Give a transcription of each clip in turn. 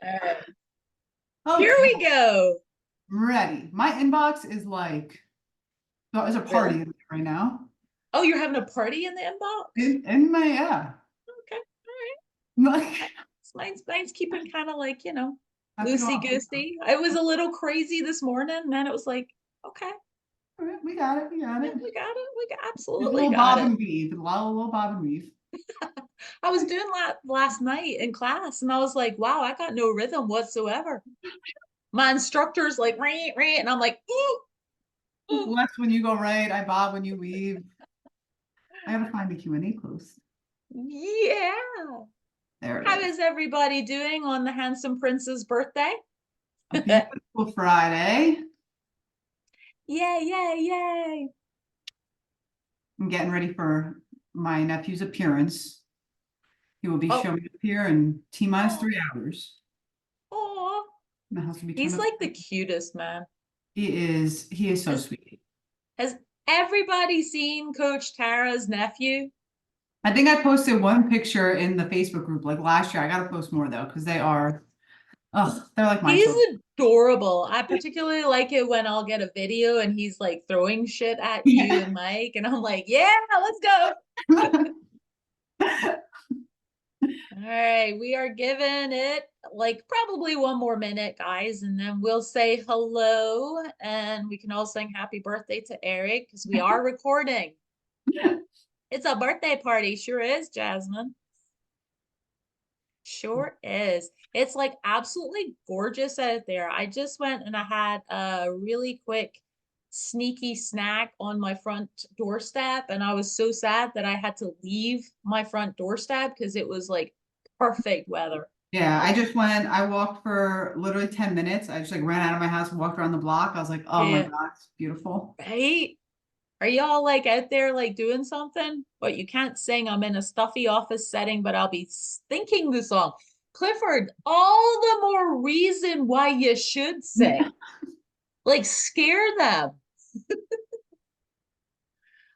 All right. Here Okay, we go. I'm ready. My inbox is like, well, there's a party Really? in there right now. Oh, you're having a party in the inbox? In my, yeah. Okay. All right. Like, Mine's keeping kind of like, I have to go loosey out. goosey. It was a little crazy this morning, and then it was like, okay, All right, we got it. We got yeah, it. we got it. We got There's a absolutely little got bob it. and weave. A little bob and weave. I was doing that last night in class, and I was like, wow, I got no rhythm whatsoever. My instructor's like, right, right, and I'm like, ooh, ooh. Left when you go right, I bob when you weave. I gotta find the Q&A post. Yeah. There How it is. is everybody doing on the handsome prince's birthday? A beautiful Friday. Yay, yay, yay. I'm getting ready for my nephew's appearance. He will be Oh, showing up here in T minus oh, 3 hours. oh. The house will be turned He's up. like the cutest man. He is so Has sweet. has everybody seen Coach Tara's nephew? I think I posted one picture in the Facebook group like last year. I gotta post more though, because they're like my He's children. adorable. I particularly like it when I'll get a video and he's like throwing shit at you Yeah. and Mike, and I'm like, yeah, let's go. All right, we are giving it like probably one more minute, guys, and then we'll say hello and we can all sing happy birthday to Eric because we are recording. It's a birthday party, sure is, Jasmine. Sure is. It's like absolutely gorgeous out there. I just went and I had a really quick sneaky snack on my front doorstep, and I was so sad that I had to leave my front doorstep because it was like perfect weather. Yeah, I walked for literally 10 minutes. I just like ran out of my house and walked around the block. I was like, oh my Yeah, God, it's beautiful. right? Are y'all like out there like doing something? But you can't sing. I'm in a stuffy office setting, but I'll be thinking the song. Clifford, all the more reason why you should Yeah. sing. Like scare them.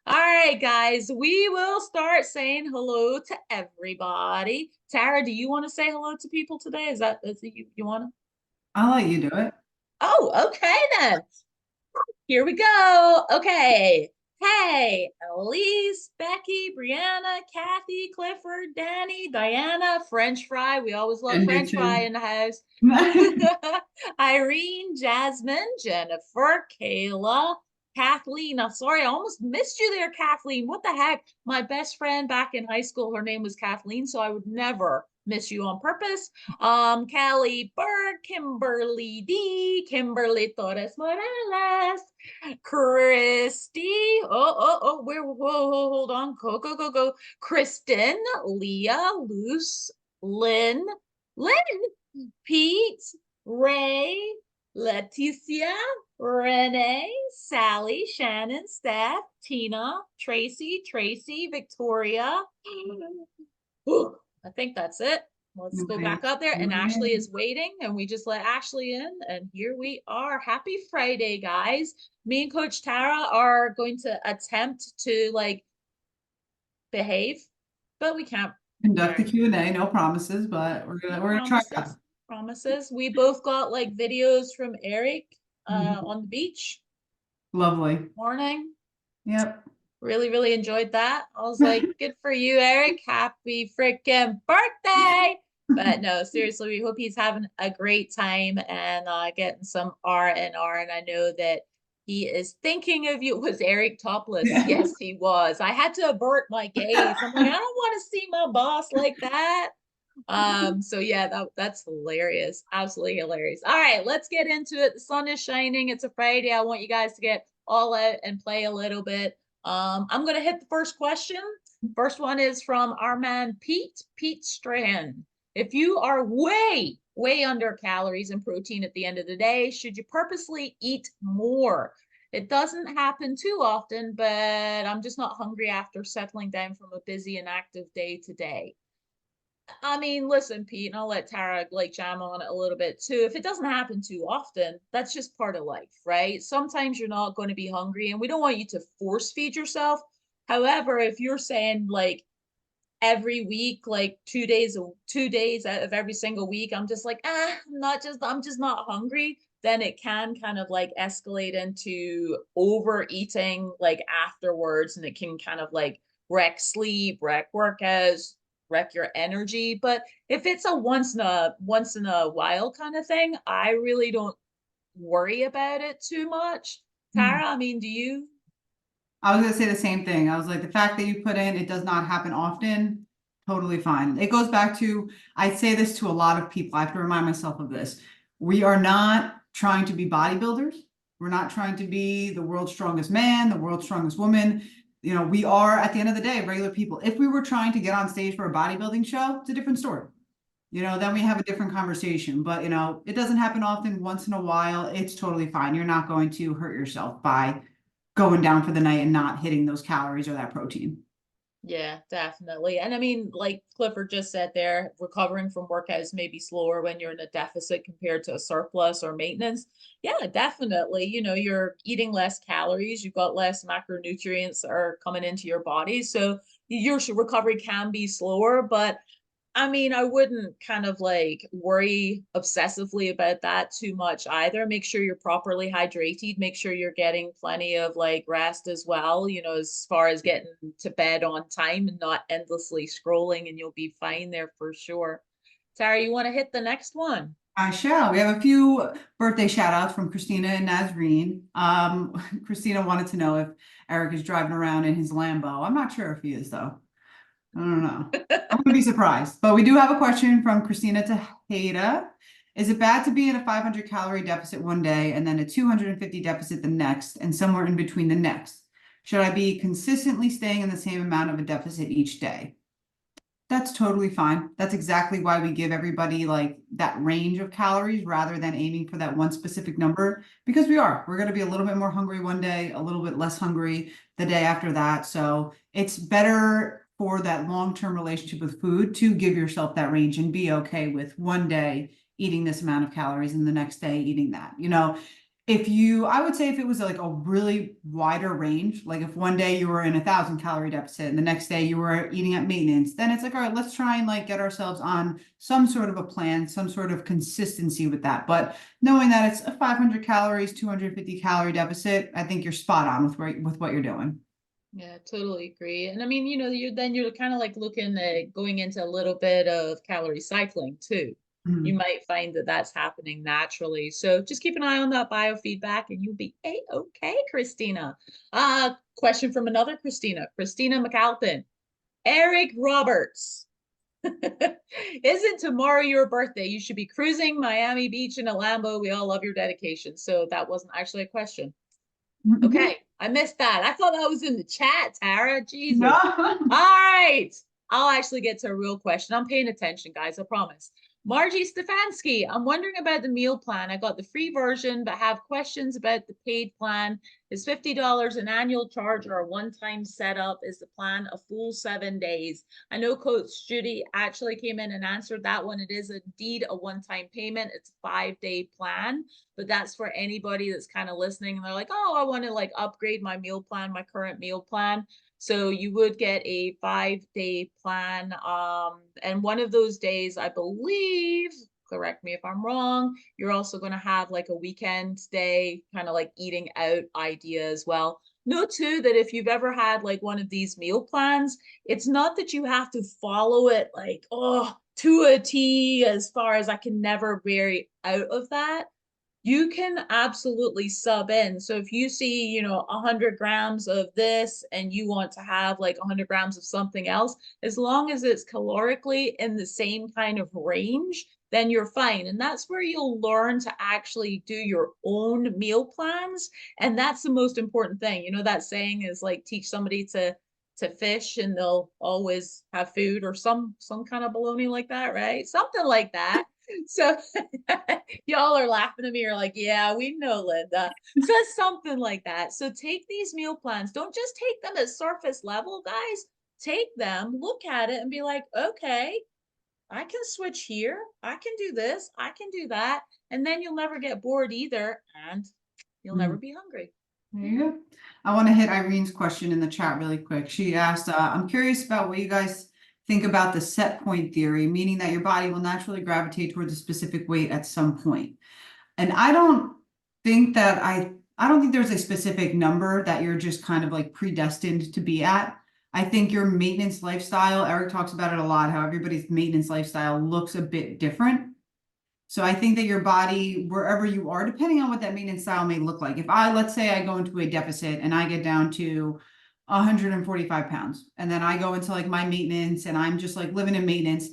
All right, guys, we will start saying hello to everybody. Tara, do you want to say hello to people today? Is it you want to? I'll let you do it. Oh, okay then. Here we go. Okay. Hey, Elise, Becky, Brianna, Kathy, Clifford, Danny, Diana, French fry. We always love And you French fry too. in the house. Irene, Jasmine, Jennifer, Kayla, Kathleen. I'm sorry, I almost missed you there, Kathleen. What the heck? My best friend back in high school, her name was Kathleen, so I would never miss you on purpose. Callie Bird, Kimberly D, Kimberly Torres Morales, Christy. Hold on. Go. Kristen, Leah, Luce, Lynn, Pete, Ray, Leticia, Renee, Sally, Shannon, Steph, Tina, Tracy, Victoria. I think that's it. Let's go Invite back up there. And everyone Ashley in. is waiting, and we just let Ashley in. And here we are. Happy Friday, guys. Me and Coach Tara are going to attempt to like behave, but we can't. Conduct the Right. Q&A, no promises, but No we're gonna try promises. that. Promises. We both got like videos from Eric Mhm. on the beach Lovely. morning. Yep. Really enjoyed that. I was like, good for you, Eric. Happy freaking birthday. But no, seriously, we hope he's having a great time and getting some R&R. And I know that he is thinking of you. Was Eric topless? Yeah. Yes, he was. I had to avert my gaze. I'm like, I don't want to see my boss like that. So yeah, that's hilarious. Absolutely hilarious. All right, let's get into it. The sun is shining. It's a Friday. I want you guys to get all out and play a little bit. I'm gonna hit the first question. First one is from our man Pete Strahan. If you are way under calories and protein at the end of the day, should you purposely eat more? It doesn't happen too often, but I'm just not hungry after settling down from a busy and active day to day. I mean, listen, Pete, and I'll let Tara like jam on it a little bit too. If it doesn't happen too often, that's just part of life, right? Sometimes you're not going to be hungry, and we don't want you to force feed yourself. However, if you're saying like every week, like 2 days out of every single week, I'm just like, I'm just not hungry, then it can kind of like escalate into overeating like afterwards, and it can kind of like wreck sleep, wreck workouts, wreck your energy. But if it's a once in a while kind of thing, I really don't worry about it too much. Tara, I mean, do you? I was gonna say the same thing. I was like, the fact that you put in, it does not happen often, totally fine. It goes back to, I say this to a lot of people. I have to remind myself of this. We are not trying to be bodybuilders. We're not trying to be the world's strongest man, the world's strongest woman. You know, we are at the end of the day, regular people. If we were trying to get on stage for a bodybuilding show, it's a different story. You know, then we have a different conversation, but you know, it doesn't happen often. Once in a while, it's totally fine. You're not going to hurt yourself by going down for the night and not hitting those calories or that protein. Yeah, definitely. And I mean, like Clifford just said there, recovering from workouts may be slower when you're in a deficit compared to a surplus or maintenance. Yeah, definitely. You know, you're eating less calories, you've got less macronutrients that are coming into your body. So your recovery can be slower, but I mean, I wouldn't kind of like worry obsessively about that too much either. Make sure you're properly hydrated, make sure you're getting plenty of like rest as well, you know, as far as getting to bed on time and not endlessly scrolling, and you'll be fine there for sure. Tara, you want to hit the next one? I shall. We have a few birthday shout outs from Christina and Nazreen. Christina wanted to know if Eric is driving around in his Lambo. I'm not sure if he is, though. I don't know. I'm gonna be surprised. But we do have a question from Christina Tejeda. Is it bad to be in a 500 calorie deficit one day and then a 250 deficit the next and somewhere in between the next? Should I be consistently staying in the same amount of a deficit each day? That's totally fine. That's exactly why we give everybody like that range of calories rather than aiming for that one specific number, because we're going to be a little bit more hungry one day, a little bit less hungry the day after that. So it's better for that long-term relationship with food to give yourself that range and be okay with one day eating this amount of calories and the next day eating that. You know, I would say if it was like a really wider range, like if one day you were in 1,000 calorie deficit and the next day you were eating at maintenance, then it's like, all right, let's try and like get ourselves on some sort of a plan, some sort of consistency with that. But knowing that it's a 500 calories, 250 calorie deficit, I think you're spot on with what you're doing. Yeah, totally agree. And I mean, you know, you're kind of like looking at going into a little bit of calorie cycling too. You Mhm. might find that that's happening naturally. So just keep an eye on that biofeedback and you'll be a-okay, Christina. Question from another Christina, Christina McAlpin. Eric Roberts. Isn't tomorrow your birthday? You should be cruising Miami Beach in a Lambo. We all love your dedication. So that wasn't actually a question. Okay, I missed that. I thought that was in the chat, Tara. Jesus. No. All right. I'll actually get to a real question. I'm paying attention, guys. I promise. Margie Stefanski, I'm wondering about the meal plan. I got the free version, but have questions about the paid plan. Is $50 an annual charge or a one-time setup? Is the plan a full 7 days? I know Coach Judy actually came in and answered that one. It is indeed a one-time payment. It's a 5-day plan, but that's for anybody that's kind of listening and they're like, oh, I want to like upgrade my meal plan, my current meal plan. So you would get a 5-day plan. And one of those days, I believe, correct me if I'm wrong, you're also going to have like a weekend day, kind of like eating out idea as well. Note too that if you've ever had like one of these meal plans, it's not that you have to follow it like, oh, to a T, as far as I can never vary out of that. You can absolutely sub in. So if you see, you know, 100 grams of this and you want to have like 100 grams of something else, as long as it's calorically in the same kind of range, then you're fine. And that's where you'll learn to actually do your own meal plans. And that's the most important thing. You know, that saying is like teach somebody to fish and they'll always have food, or some kind of baloney like that, right? Something like that. So y'all are laughing at me. You're like, yeah, we know, Linda. So something like that. So take these meal plans. Don't just take them at surface level, guys. Take them, look at it, and be like, okay, I can switch here. I can do this. I can do that. And then you'll never get bored either. And you'll never be hungry. There you go. I want to hit Irene's question in the chat really quick. She asked, I'm curious about what you guys think about the set point theory, meaning that your body will naturally gravitate towards a specific weight at some point. And think that I don't think there's a specific number that you're just kind of like predestined to be at. I think your maintenance lifestyle, Eric talks about it a lot, how everybody's maintenance lifestyle looks a bit different. So I think that your body, wherever you are, depending on what that maintenance style may look like. If let's say I go into a deficit and I get down to 145 pounds, and then I go into like my maintenance and I'm just like living in maintenance,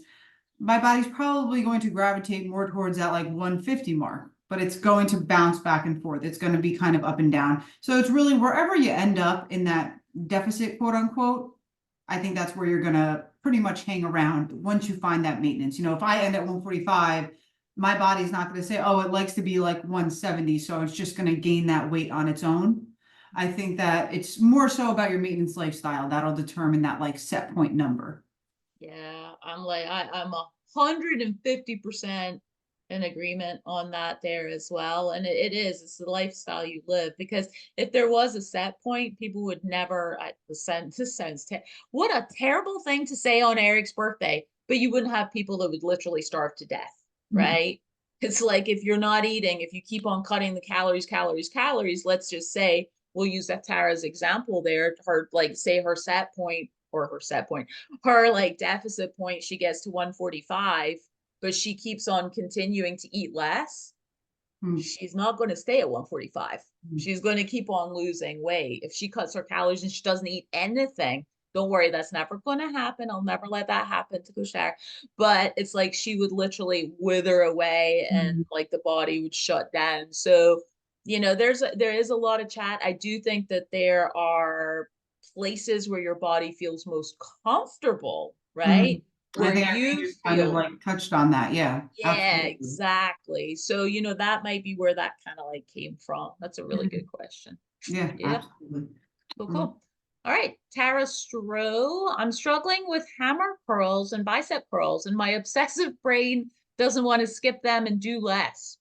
my body's probably going to gravitate more towards that like 150 mark, but it's going to bounce back and forth. It's going to be kind of up and down. So it's really wherever you end up in that deficit, quote unquote, I think that's where you're going to pretty much hang around once you find that maintenance. If I end at 145, my body's not going to say, oh, it likes to be like 170. So it's just going to gain that weight on its own. I think that it's more so about your maintenance lifestyle that'll determine that like set point number. Yeah, I'm 150% in agreement on that there as well. And it's the lifestyle you live, because if there was a set point, people would never, this sounds, what a terrible thing to say on Eric's birthday, but you wouldn't have people that would literally starve to death, right? It's like, if you're not eating, if you keep on cutting the calories, let's just say, we'll use that Tara's example there, her, like, say her set point, or her set point, her like deficit point, she gets to 145, but she keeps on continuing to eat less, she's not going to stay at 145. She's going to keep on losing weight. If she cuts her calories and she doesn't eat anything, don't worry, that's never going to happen. I'll never let that happen to Kushar. But it's like she would literally wither away and like the body would shut down. So, there is a lot of chat. I do think that there are places where your body feels most comfortable, right? Where you kind of feel like touched on that. Yeah, yeah, absolutely. exactly. So, that might be where that kind of like came from. That's a really good question. Yeah, Yeah. absolutely. Cool, cool. All right. Tara Stroh. I'm struggling with hammer curls and bicep curls, and my obsessive brain doesn't want to skip them and do less.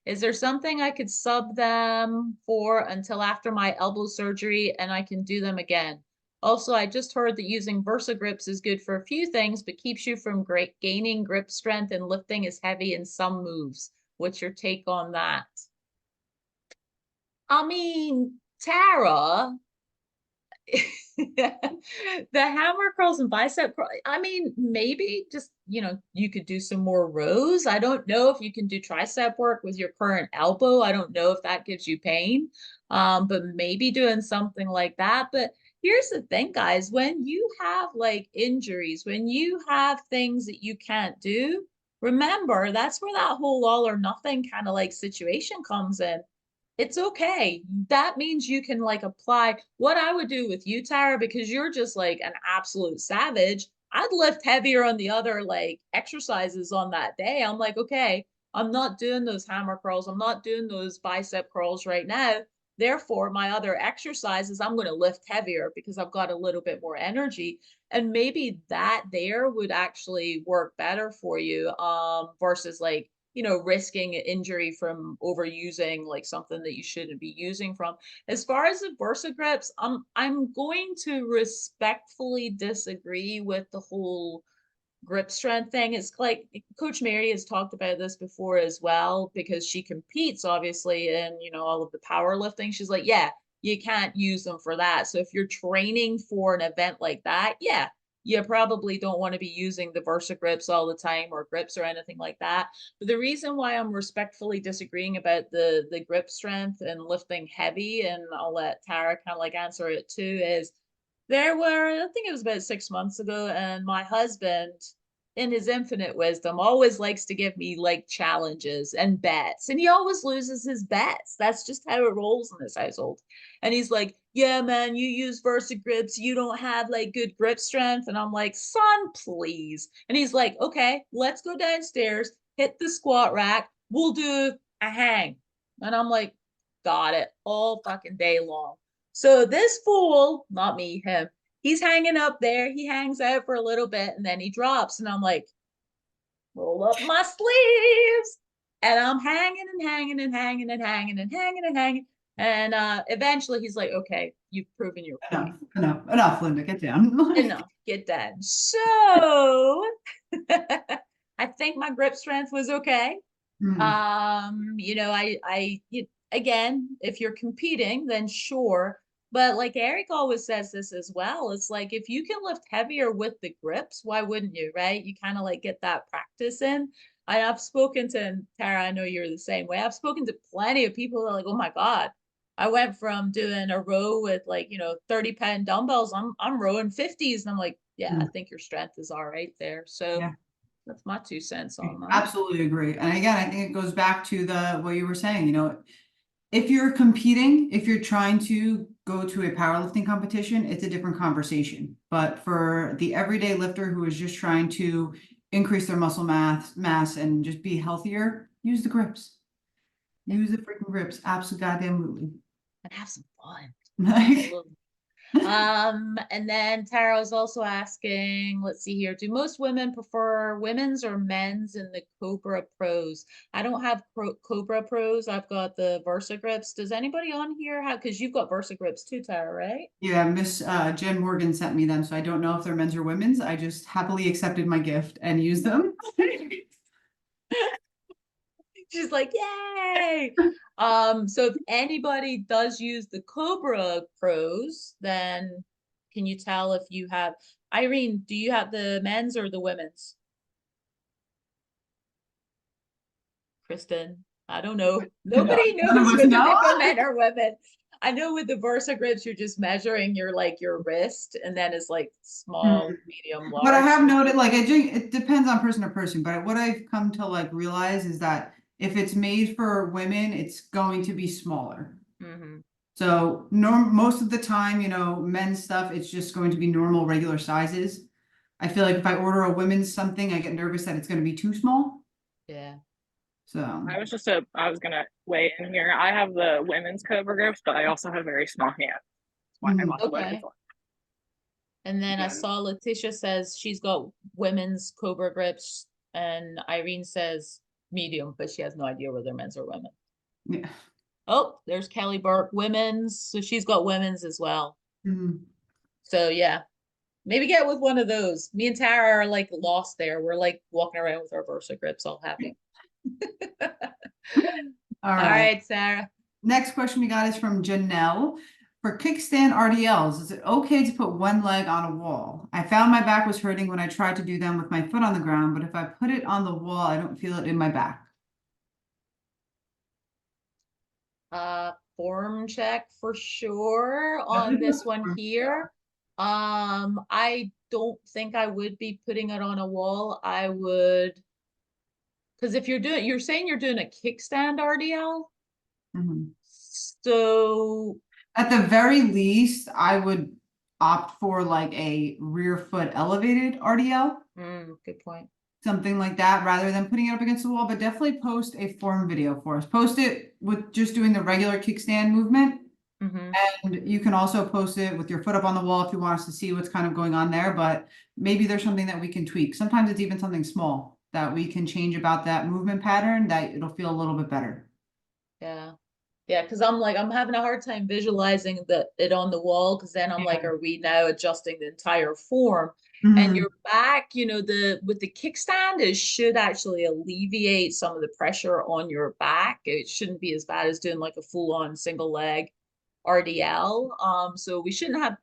Is there something I could sub them for until after my elbow surgery and I can do them again? Also, I just heard that using Versa grips is good for a few things, but keeps you from gaining grip strength and lifting is heavy in some moves. What's your take on that? I mean, Tara, the hammer curls and bicep curl, I mean, maybe just, you could do some more rows. I don't know if you can do tricep work with your current elbow. I don't know if that gives you pain. But maybe doing something like that. But here's the thing, guys, when you have like injuries, when you have things that you can't do, remember that's where that whole all or nothing kind of like situation comes in. It's okay. That means you can like apply what I would do with you, Tara, because you're just like an absolute savage. I'd lift heavier on the other like exercises on that day. I'm like, okay, I'm not doing those hammer curls. I'm not doing those bicep curls right now. Therefore, my other exercises, I'm going to lift heavier because I've got a little bit more energy. And maybe that there would actually work better for you versus like risking injury from overusing like something that you shouldn't be using from. As far as the Versa grips, I'm going to respectfully disagree with the whole grip strength thing. It's like Coach Mary has talked about this before as well, because she competes obviously in, all of the powerlifting. She's like, yeah, you can't use them for that. So if you're training for an event like that, yeah, you probably don't want to be using the Versa grips all the time or grips or anything like that. But the reason why I'm respectfully disagreeing about the grip strength and lifting heavy, and I'll let Tara kind of like answer it too, is I think it was about 6 months ago, and my husband, in his infinite wisdom, always likes to give me like challenges and bets, and he always loses his bets. That's just how it rolls in this household. And he's like, yeah, man, you use Versa grips, you don't have like good grip strength. And I'm like, son, please. And he's like, okay, let's go downstairs, hit the squat rack, we'll do a hang. And I'm like, got it, all fucking day long. So this fool, not me, him, he's hanging up there. He hangs out for a little bit and then he drops. And I'm like, roll up my sleeves. And I'm hanging and hanging and hanging and hanging and hanging and hanging. And eventually he's like, okay, you've proven your point. Enough, Linda, get down. Enough. get done. So I think my grip strength was okay. Mm, You know, again, if you're competing, then sure. But like Eric always says this as well. It's like if you can lift heavier with the grips, why wouldn't you, right? You kind of like get that practice in. I've spoken to Tara, I know you're the same way. I've spoken to plenty of people that are like, oh my God, I went from doing a row with like, 30-pound dumbbells. I'm rowing 50s. And I'm like, yeah, I mm. think your strength is all right there. So Yeah. that's my 2 cents on that. Absolutely agree. And again, I think it goes back to the what you were saying, if you're competing, if you're trying to go to a powerlifting competition, it's a different conversation. But for the everyday lifter who is just trying to increase their muscle mass and just be healthier, use the grips. Yeah. Use the freaking grips. Absolutely goddamn And have some fun. absolutely. Absolutely. And then Tara was also asking, let's see here, do most women prefer women's or men's in the Cobra Pros? I don't have Cobra Pros. I've got the Versa Grips. Does anybody on here have, because you've got Versa Grips too, Tara, right? Yeah, Miss Jen Morgan sent me them, so I don't know if they're men's or women's. I just happily accepted my gift and used them. She's like, yay. So if anybody does use the Cobra Pros, then can you tell if you have, Irene, do you have the men's or the women's? Kristen, I don't know. No, Nobody none of knows us whether know. they for men or women. I know with the Versa grips, you're just measuring your wrist, and then it's like small, medium, But I large. have noted, like, it depends on person to person, but what I've come to like realize is that if it's made for women, it's going to be smaller. Mm-hmm. So most of the time, men's stuff, it's just going to be normal, regular sizes. I feel like if I order a women's something, I get nervous that it's going to be too small. Yeah. So, I was gonna weigh in here. I have the women's Cobra grips, but I also have very small hands. That's why I mhm, bought the women's Okay. one. And then I yeah, saw Letitia says she's got women's Cobra grips, and Irene says medium, but she has no idea whether men's or women. yeah. Oh, there's Kelly Burke, women's. So she's got women's as well. Mhm. So yeah, maybe get with one of those. Me and Tara are like lost there. We're like walking around with our Versa grips, all happy. All All right. right, Sarah. Next question we got is from Janelle. For kickstand RDLs, is it okay to put one leg on a wall? I found my back was hurting when I tried to do them with my foot on the ground, but if I put it on the wall, I don't feel it in my back. Form check for sure That's a on good this one one. here. I don't think I would be putting it on a wall. I would, because if you're saying you're doing a kickstand RDL, Mhm. so At the very least, I would opt for like a rear foot elevated RDL, good point. something like that, rather than putting it up against the wall, but definitely post a form video for us. Post it with just doing the regular kickstand movement. Mm-hmm. And you can also post it with your foot up on the wall if you want us to see what's kind of going on there, but maybe there's something that we can tweak. Sometimes it's even something small that we can change about that movement pattern that it'll feel a little bit better. Yeah. Yeah, because I'm having a hard time visualizing it on the wall, because then I'm like, Yeah. are we now adjusting the entire form? And Mhm. your back, the with the kickstand, it should actually alleviate some of the pressure on your back. It shouldn't be as bad as doing like a full-on single leg RDL. So we shouldn't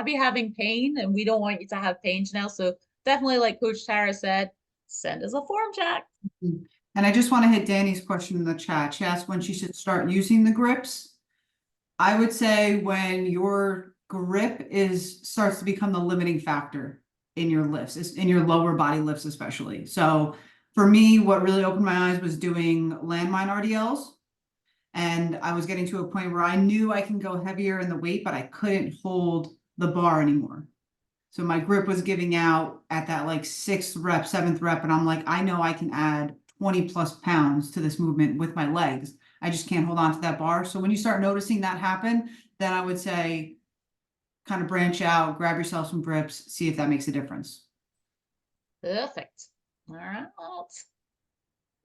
be having pain, and we don't want you to have pain now. So definitely, like Coach Tara said, send us a form check. And I just want to hit Danny's question in the chat. She asked when she should start using the grips. I would say when your grip starts to become the limiting factor in your lifts, in your lower body lifts, especially. So for me, what really opened my eyes was doing landmine RDLs. And I was getting to a point where I knew I can go heavier in the weight, but I couldn't hold the bar anymore. So my grip was giving out at that like sixth rep, seventh rep. And I'm like, I know I can add 20 plus pounds to this movement with my legs. I just can't hold on to that bar. So when you start noticing that happen, then I would say kind of branch out, grab yourself some grips, see if that makes a difference. Perfect. All right.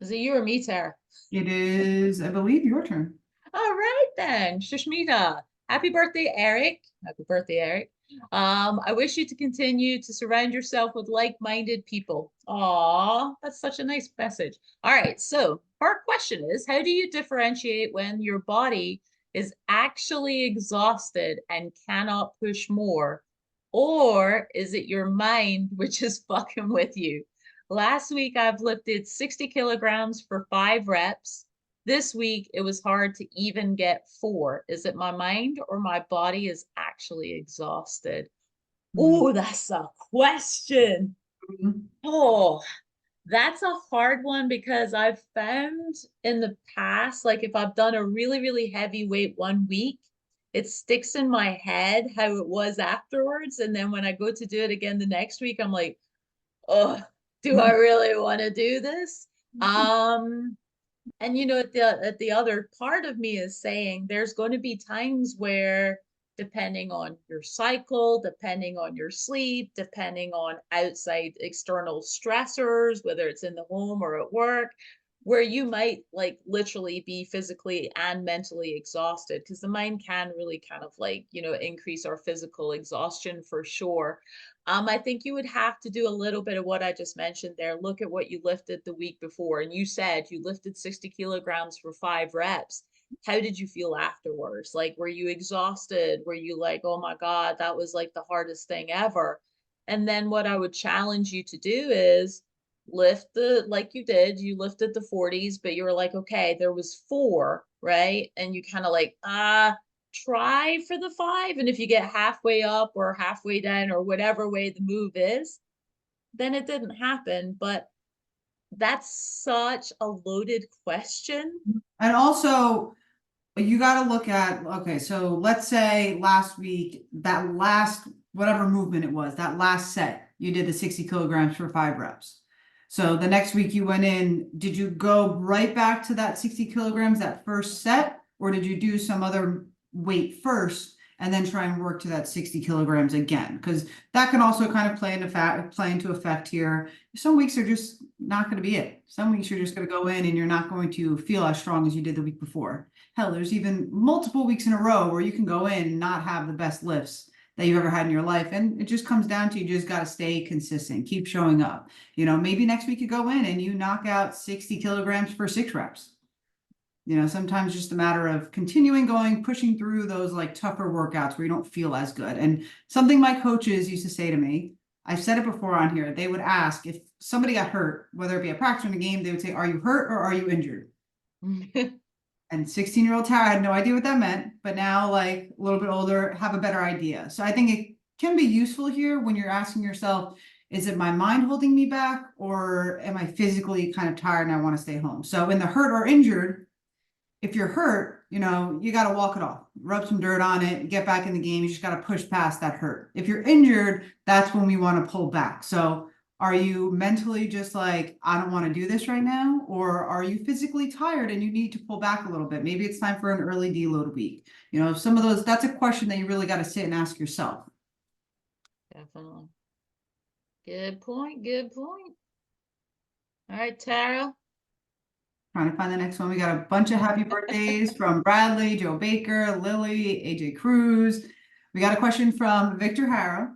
Is it you or me, Tara? It is, I believe, your turn. All right then, Shushmita. Happy birthday, Eric. Happy birthday, Eric. I wish you to continue to surround yourself with like-minded people. Aw, that's such a nice message. All right, so our question is, how do you differentiate when your body is actually exhausted and cannot push more? Or is it your mind which is fucking with you? Last week, I've lifted 60 kilograms for 5 reps. This week, it was hard to even get 4. Is it my mind or my body is actually exhausted? Mhm. Oh, that's a question. Mhm. Oh, that's a hard one because I've found in the past, like if I've done a really, really heavy weight one week, it sticks in my head how it was afterwards. And then when I go to do it again the next week, I'm like, oh, do I really want to do this? Um, and the other part of me is saying there's going to be times where, depending on your cycle, depending on your sleep, depending on outside external stressors, whether it's in the home or at work, where you might like literally be physically and mentally exhausted, because the mind can really kind of like increase our physical exhaustion for sure. I think you would have to do a little bit of what I just mentioned there. Look at what you lifted the week before. And you said you lifted 60 kilograms for 5 reps. How did you feel afterwards? Like, were you exhausted? Were you like, oh my God, that was like the hardest thing ever? And then what I would challenge you to do is lift like you did, you lifted the 40s, but you were like, okay, there was 4, right? And you kind of like, try for the 5, and if you get halfway up or halfway down or whatever way the move is, then it didn't happen. But that's such a loaded question. And also, you got to look at, okay, so let's say last week, that last, whatever movement it was, that last set, you did the 60 kilograms for 5 reps. So the next week you went in, did you go right back to that 60 kilograms, that first set, or did you do some other weight first and then try and work to that 60 kilograms again? Because that can also kind of play into effect here. Some weeks are just not going to be it. Some weeks you're just going to go in and you're not going to feel as strong as you did the week before. Hell, there's even multiple weeks in a row where you can go in and not have the best lifts that you've ever had in your life. And it just comes down to you just got to stay consistent, keep showing up. Maybe next week you go in and you knock out 60 kilograms for 6 reps. Sometimes just a matter of continuing going, pushing through those like tougher workouts where you don't feel as good. And something my coaches used to say to me, I've said it before on here, they would ask if somebody got hurt, whether it be a practice or in a game, they would say, are you hurt or are you injured? And 16-year-old Tara had no idea what that meant, but now, like a little bit older, have a better idea. So I think it can be useful here when you're asking yourself, is it my mind holding me back, or am I physically kind of tired and I want to stay home? So in the hurt or injured, if you're hurt, you got to walk it off, rub some dirt on it, get back in the game. You just got to push past that hurt. If you're injured, that's when we want to pull back. So are you mentally just like, I don't want to do this right now? Or are you physically tired and you need to pull back a little bit? Maybe it's time for an early deload week. Some of those, that's a question that you really got to sit and ask yourself. Definitely. Good point. Good point. All right, Tara. Trying to find the next one. We got a bunch of happy birthdays from Bradley, Joe Baker, Lily, AJ Cruz. We got a question from Victor Harrow.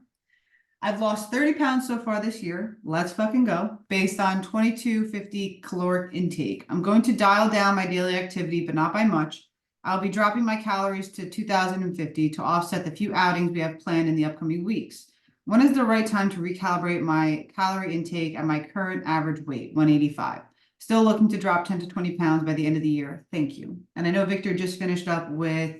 I've lost 30 pounds so far this year. Let's fucking go. Based on 2250 caloric intake. I'm going to dial down my daily activity, but not by much. I'll be dropping my calories to 2050 to offset the few outings we have planned in the upcoming weeks. When is the right time to recalibrate my calorie intake at my current average weight, 185? Still looking to drop 10 to 20 pounds by the end of the year. Thank you. And I know Victor just finished up with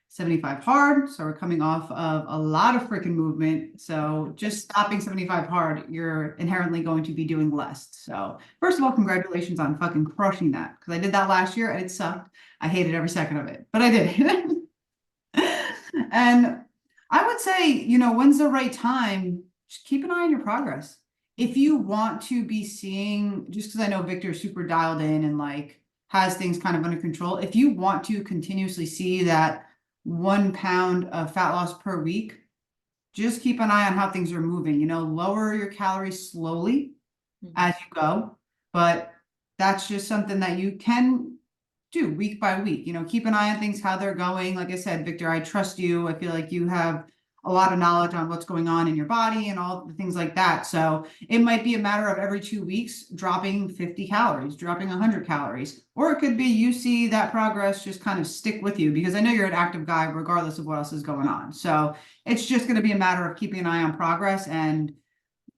75 hard. So we're coming off of a lot of freaking movement. So just stopping 75 hard, you're inherently going to be doing less. So first of all, congratulations on fucking crushing that. Because I did that last year and it sucked. I hated every second of it, but I did it. And I would say, when's the right time? Just keep an eye on your progress. If you want to be seeing, just because I know Victor's super dialed in and like has things kind of under control, if you want to continuously see that 1 pound of fat loss per week, just keep an eye on how things are moving. Lower your calories slowly as you go, but that's just something that you can do week by week. Keep an eye on things, how they're going. Like I said, Victor, I trust you. I feel like you have a lot of knowledge on what's going on in your body and all the things like that. So it might be a matter of every 2 weeks dropping 50 calories, dropping 100 calories, or it could be you see that progress just kind of stick with you, because I know you're an active guy regardless of what else is going on. So it's just going to be a matter of keeping an eye on progress, and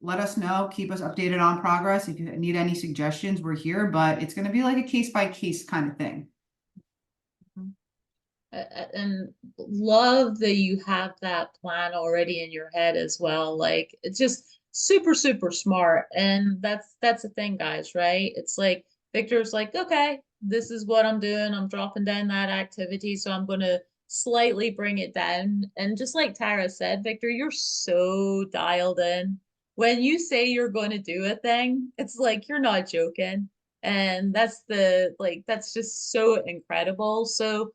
let us know, keep us updated on progress. If you need any suggestions, we're here, but it's going to be like a case by case kind of thing. And love that you have that plan already in your head as well. Like it's just super, super smart. And that's the thing, guys, right? It's like Victor's like, okay, this is what I'm doing. I'm dropping down that activity. So I'm gonna slightly bring it down. And just like Tara said, Victor, you're so dialed in. When you say you're going to do a thing, it's like you're not joking. And that's just so incredible. So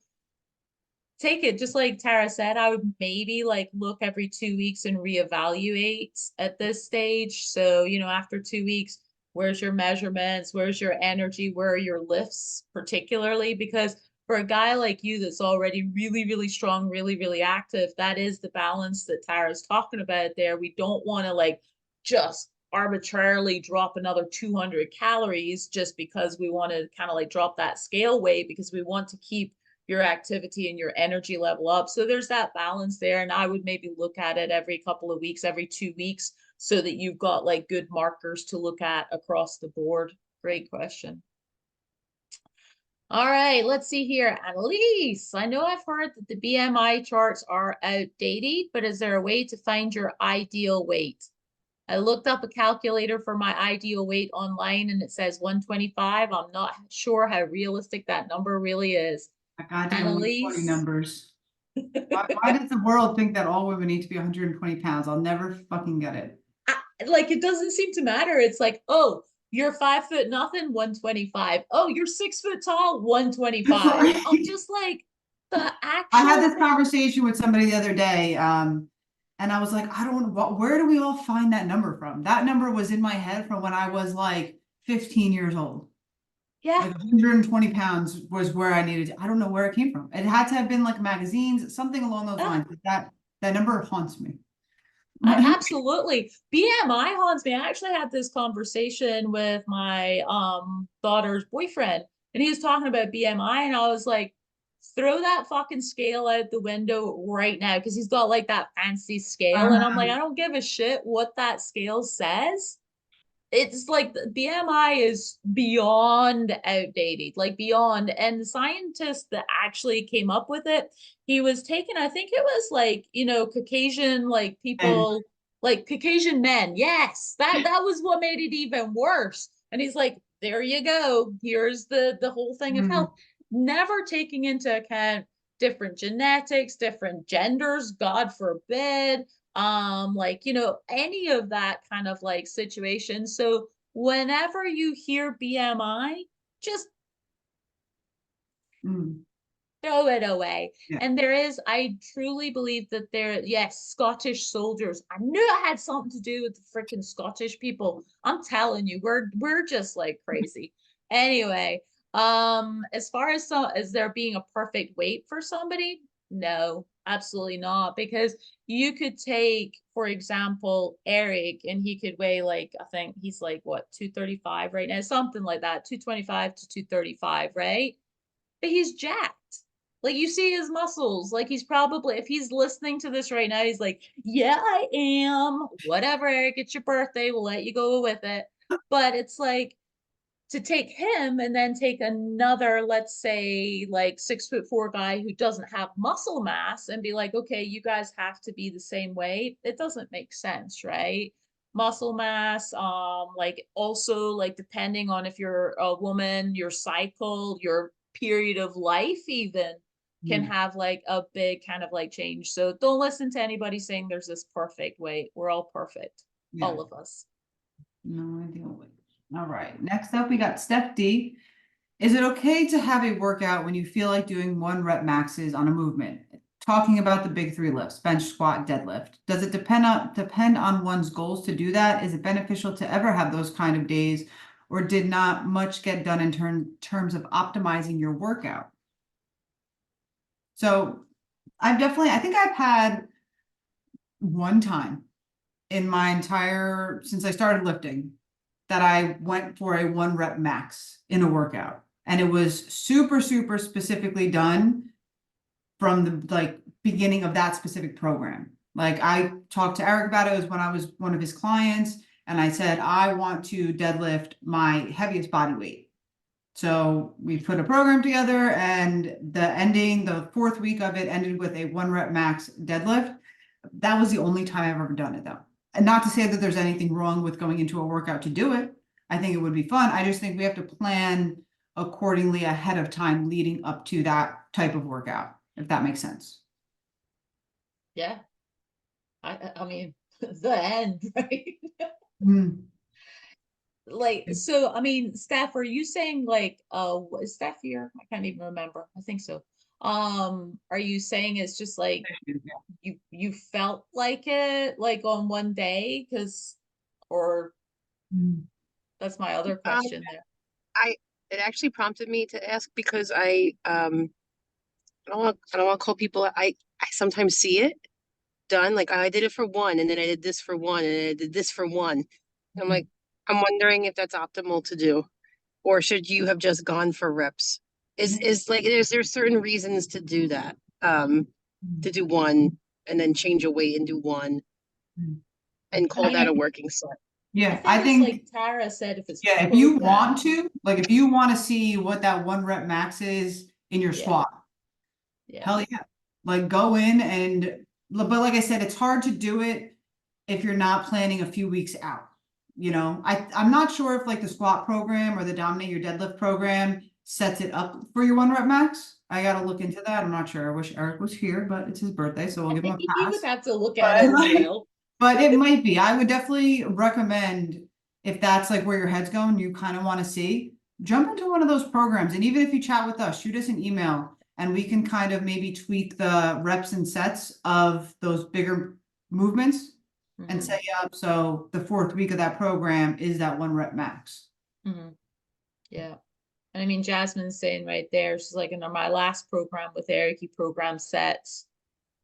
take it just like Tara said, I would maybe like look every 2 weeks and reevaluate at this stage. So, after 2 weeks, where's your measurements? Where's your energy? Where are your lifts, particularly? Because for a guy like you that's already really, really strong, really, really active, that is the balance that Tara's talking about there. We don't want to like just arbitrarily drop another 200 calories just because we want to kind of like drop that scale weight, because we want to keep your activity and your energy level up. So there's that balance there. And I would maybe look at it every couple of weeks, every 2 weeks, so that you've got like good markers to look at across the board. Great question. All right, let's see here. Annalise, I know I've heard that the BMI charts are outdated, but is there a way to find your ideal weight? I looked up a calculator for my ideal weight online and it says 125. I'm not sure how realistic that number really is. My goddamn 120 Annalise. numbers. Why does the world think that all women need to be 120 pounds? I'll never fucking get it. Like, it doesn't seem to matter. It's like, oh, you're 5 foot nothing, 125. Oh, you're 6 foot tall, 125. I'm just like, the I had actual this conversation with somebody the other day, and I was like, where do we all find that number from? That number was in my head from when I was like 15 years old. yeah. Like 120 pounds was where I needed to, I don't know where it came from. It had to have been like magazines, something along those lines. That number haunts me. Absolutely. BMI haunts me. I actually had this conversation with my daughter's boyfriend, and he was talking about BMI, and I was like, throw that fucking scale out the window right now, because he's got like that fancy scale, and I'm like, I don't give a shit what that scale says. It's like the BMI is beyond outdated, like beyond. And the scientist that actually came up with it, he was taking, I think it was like, Caucasian, like And people, like Caucasian men. Yes, that was what made it even worse. And he's like, there you go. Here's the whole thing of health, never taking into account different genetics, different genders, God forbid, like any of that kind of like situation. So whenever you hear BMI, just throw it away. yeah. And I truly believe that yes, Scottish soldiers, I knew it had something to do with the freaking Scottish people. I'm telling you, we're just like crazy. Anyway, as far as there being a perfect weight for somebody, no, absolutely not. Because you could take, for example, Eric, and he could weigh like, I think he's like what, 235 right now, something like that, 225 to 235, right? But he's jacked. Like, you see his muscles. Like, he's probably, if he's listening to this right now, he's like, yeah, I am. Whatever, Eric, it's your birthday. We'll let you go with it. But it's like, to take him and then take another, let's say, like 6'4" guy who doesn't have muscle mass and be like, okay, you guys have to be the same weight. It doesn't make sense, right? Muscle mass, like also like depending on if you're a woman, your cycle, your period of life even can have like a big kind of like change. So don't listen to anybody saying there's this perfect weight. We're all perfect, Yeah. all of us. No idea what. All right. Next up, we got Steph D. Is it okay to have a workout when you feel like doing 1 rep maxes on a movement? Talking about the big 3 lifts, bench, squat, deadlift. Does it depend on one's goals to do that? Is it beneficial to ever have those kind of days, or did not much get done in terms of optimizing your workout? So I think I've had one time in my entire, since I started lifting, that I went for a 1 rep max in a workout. And it was super, super specifically done from the like beginning of that specific program. Like I talked to Eric about it, was when I was one of his clients, and I said, I want to deadlift my heaviest body weight. So we put a program together, and the 4th week of it ended with a 1 rep max deadlift. That was the only time I've ever done it though. And not to say that there's anything wrong with going into a workout to do it. I think it would be fun. I just think we have to plan accordingly ahead of time leading up to that type of workout, if that makes sense. Yeah. I mean, the end, right? Mm. Like, so, I mean, Steph, are you saying like, is Steph here? I can't even remember. I think so. Are you saying it's just like you felt like it like on one day? Or Mm. that's my other question there. I it actually prompted me to ask because I don't want to call people. I sometimes see it done. Like I did it for one, and then I did this for one, and I did this for one. I'm like, I'm wondering if that's optimal to do, or should you have just gone for reps? Is like is there certain reasons to do that? To do one and then change a weight and do one and call that a working set. I Yeah, think I it's think, like Tara said, if it's yeah, if you programmed. want to, like, if you want to see what that 1 rep max is in your Yeah. squat, Yeah. hell yeah. Like go in and, but like I said, it's hard to do it if you're not planning a few weeks out. You know, I'm not sure if like the squat program or the dominate your deadlift program sets it up for your 1 rep max. I gotta look into that. I'm not sure. I wish Eric was here, but it's his birthday, so we'll give him a He would pass. have to look at But it as like, well. but it might be. I would definitely recommend, if that's like where your head's going, you kind of want to see, jump into one of those programs. And even if you chat with us, shoot us an email and we can kind of maybe tweak the reps and sets of those bigger movements and Mhm. set you up so the 4th week of that program is that 1 rep max. Mhm. Yeah. And I mean, Jasmine's saying right there, she's like, in my last program with Eric, he programmed sets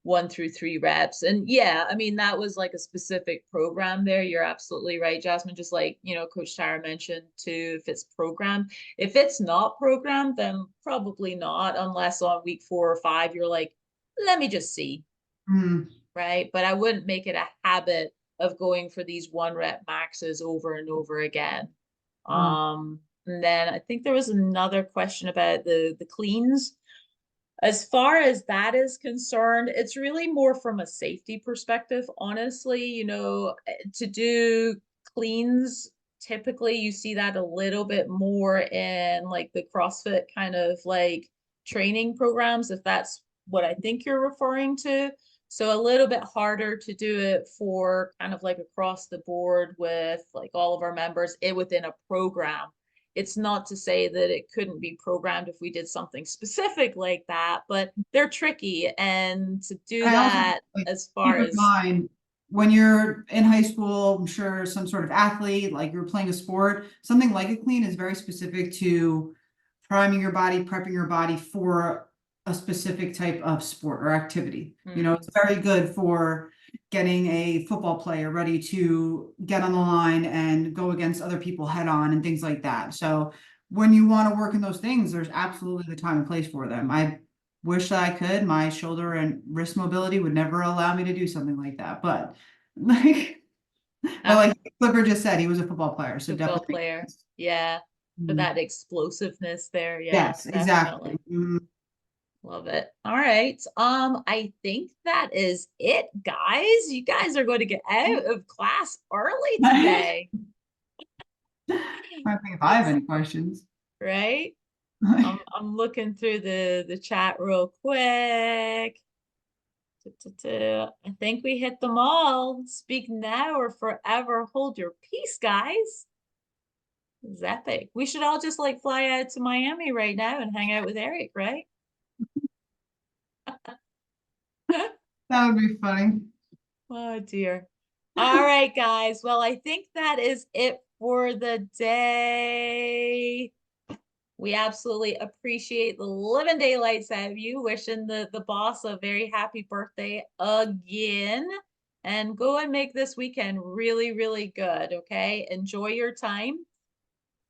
1 through 3 reps. And yeah, I mean, that was like a specific program there. You're absolutely right, Jasmine. Just like, Coach Tara mentioned too, if it's programmed. If it's not programmed, then probably not, unless on week 4 or 5, you're like, let me just see. Mm. Right. But I wouldn't make it a habit of going for these 1 rep maxes over and over again. And then I think there was another question about the cleans. As far as that is concerned, it's really more from a safety perspective, honestly. To do cleans, typically you see that a little bit more in like the CrossFit kind of like training programs, if that's what I think you're referring to. So a little bit harder to do it for kind of like across the board with like all of our members within a program. It's not to say that it couldn't be programmed if we did something specific like that, but they're tricky. And to do I also that like, as keep far in as, mind when you're in high school, I'm sure some sort of athlete, like you're playing a sport, something like a clean is very specific to priming your body, prepping your body for a specific type of sport or activity. It's very good for getting a football player ready to get on the line and go against other people head on and things like that. So when you want to work in those things, there's absolutely the time and place for them. I wish that I could. My shoulder and wrist mobility would never allow me to do something like that. But like, Clipper just said, he was a football player, so football definitely. player. Yeah. For that explosiveness there. Yeah, Yes, definitely. exactly. Mhm. Love it. All right. I think that is it, guys. You guys are going to get out of class early today. I think if I have any questions. Right? I'm looking through the chat real quick. I think we hit them all. Speak now or forever hold your peace, guys. This is epic. We should all just like fly out to Miami right now and hang out with Eric, right? That would be funny. Oh dear. All right, guys. Well, I think that is it for the day. We absolutely appreciate the living daylights out of you. Wishing the boss a very happy birthday again. and go and make this weekend really, really good. Okay. Enjoy your time.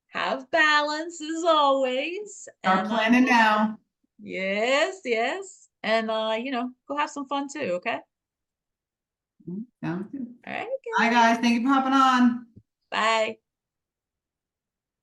Have balance as always. Start And planning now. yes, yes. And go have some fun too. Okay. Sounds good. All right, Hi, guys. guys. Thank you for hopping on. Bye.